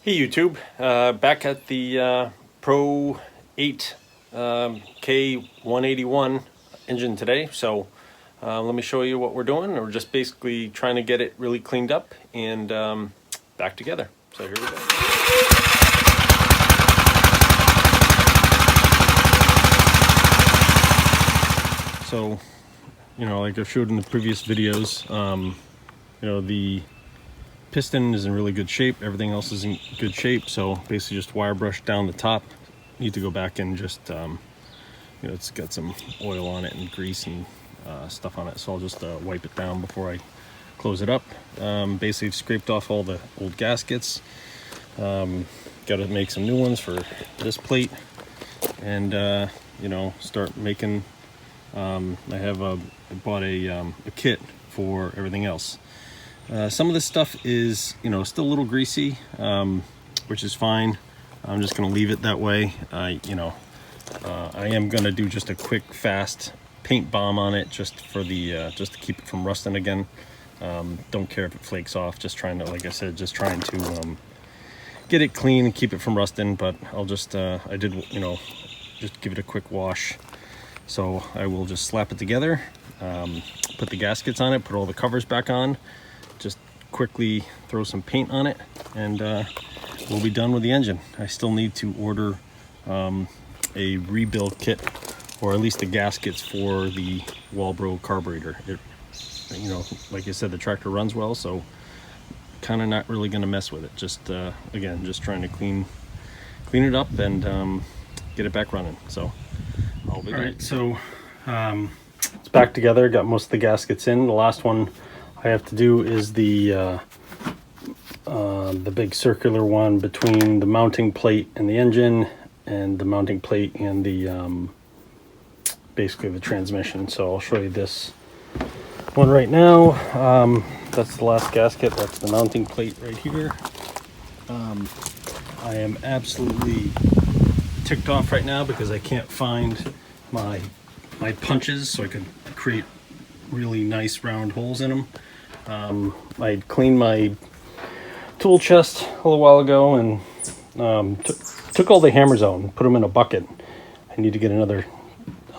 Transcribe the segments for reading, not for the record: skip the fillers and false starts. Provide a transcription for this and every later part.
Hey YouTube, back at the Pro8 K181 engine today. So let me show you what we're doing. We're just basically trying to get it really cleaned up and back together. So here we go. So, like I've showed in the previous videos, the piston is in really good shape, everything else is in good shape, so basically just wire brush down the top. Need to go back and just it's got some oil on it and grease and stuff on it, so I'll just wipe it down before I close it up. Basically scraped off all the old gaskets, got to make some new ones for this plate, and start making I bought a kit for everything else. Some of this stuff is, still a little greasy, which is fine. I'm just going to leave it that way. I am going to do just a quick, fast paint bomb on it, just for the, just to keep it from rusting again. Don't care if it flakes off. Just trying to, like I said, just trying to get it clean and keep it from rusting. But I'll just, I did, just give it a quick wash. So I will just slap it together, put the gaskets on it, put all the covers back on. Just quickly throw some paint on it, and we'll be done with the engine. I still need to order a rebuild kit, or at least the gaskets for the Walbro carburetor. Like I said, the tractor runs well, so kind of not really going to mess with it. Just again, just trying to clean it up and get it back running. So I'll be right. So it's back together. Got most of the gaskets in. The last one I have to do is the big circular one between the mounting plate and the engine, and the mounting plate and the basically the transmission. So I'll show you this one right now. That's the last gasket. That's the mounting plate right here. I am absolutely ticked off right now because I can't find my punches, so I could create really nice round holes in them. I cleaned my tool chest a little while ago and took all the hammers out and put them in a bucket. I need to get another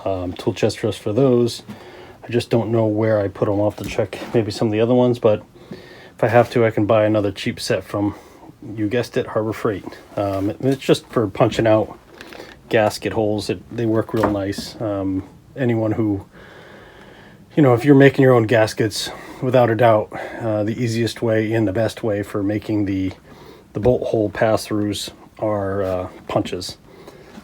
tool chest just for those. I just don't know where I put them. I'll have to check maybe some of the other ones, but if I have to, I can buy another cheap set from, you guessed it, Harbor Freight. It's just for punching out gasket holes. They work real nice. Anyone who, if you're making your own gaskets, without a doubt, the easiest way and the best way for making the bolt hole pass-throughs are punches.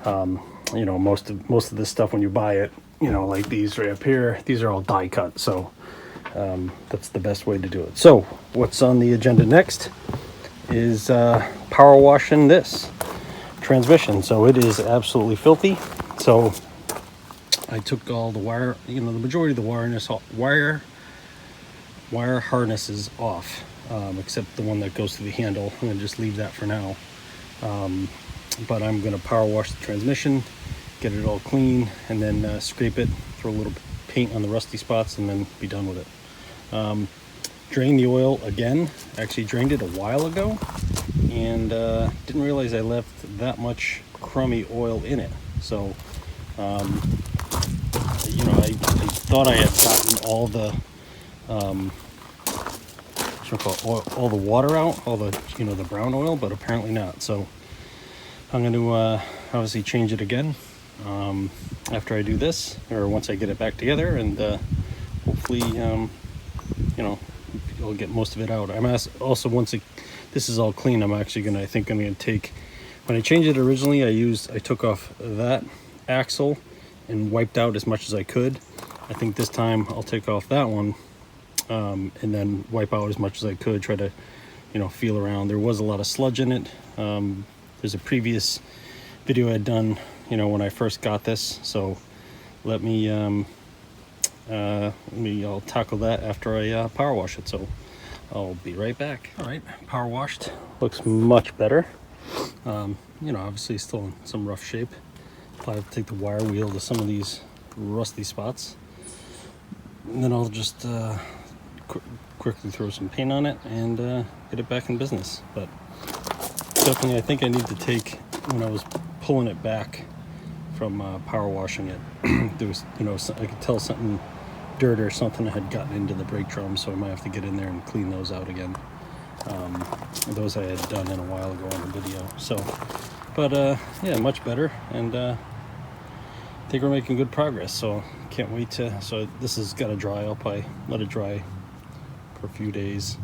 Most of this stuff when you buy it, like these right up here, these are all die cut, so that's the best way to do it. So what's on the agenda next is power washing this transmission. So it is absolutely filthy. So I took all the wire, the majority of the wire harnesses off, except the one that goes to the handle. I'm going to just leave that for now. But I'm going to power wash the transmission, get it all clean, and then scrape it, throw a little paint on the rusty spots, and then be done with it. Drain the oil again. Actually drained it a while ago, and didn't realize I left that much crummy oil in it. So I thought I had gotten all the all the water out, all the the brown oil, but apparently not. So I'm going to obviously change it again after I do this, or once I get it back together, and hopefully I'll get most of it out. I'm also, once this is all clean, I'm actually going to, I think I'm going to take, when I changed it originally, I took off that axle and wiped out as much as I could. I think this time I'll take off that one and then wipe out as much as I could, try to feel around. There was a lot of sludge in it. There's a previous video I had done when I first got this, so let me I'll tackle that after I power wash it. So I'll be right back. All right, power washed, looks much better. Obviously still in some rough shape. I'll have to take the wire wheel to some of these rusty spots, and then I'll just quickly throw some paint on it and get it back in business. But definitely, I think I need to take, when I was pulling it back from power washing it, there was, you know, I could tell something, dirt or something had gotten into the brake drum, so I might have to get in there and clean those out again. Those I had done in a while ago on the video. So, but yeah, much better, and I think we're making good progress. So can't wait to. So this has got to dry. I'll probably let it dry for a few days,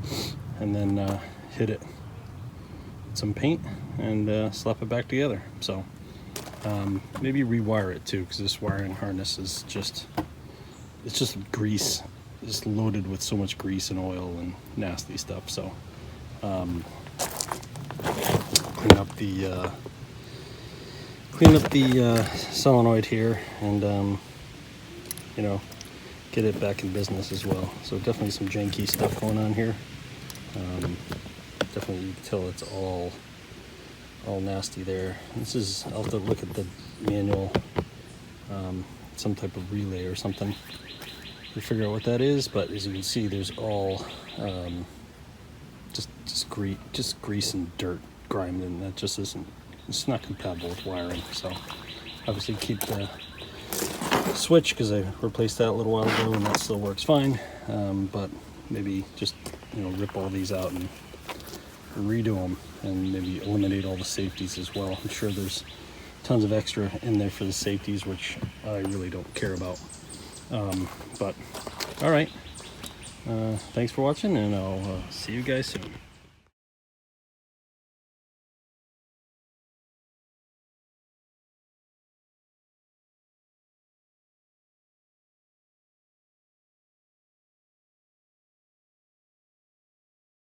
and then hit it with some paint and slap it back together. So maybe rewire it too, because this wiring harness is just, it's just grease, just loaded with so much grease and oil and nasty stuff. So clean up the solenoid here, and you know, get it back in business as well. So definitely some janky stuff going on here. Definitely, you can tell it's all nasty there. This is, I'll have to look at the manual, some type of relay or something to figure out what that is. But as you can see, there's all just grease and dirt grimed, and that just isn't, it's not compatible with wiring. So obviously keep the switch, because I replaced that a little while ago and that still works fine. But maybe just, you know, rip all these out and redo them, and maybe eliminate all the safeties as well. I'm sure there's tons of extra in there for the safeties, which I really don't care about. But all right, thanks for watching, and I'll see you guys soon.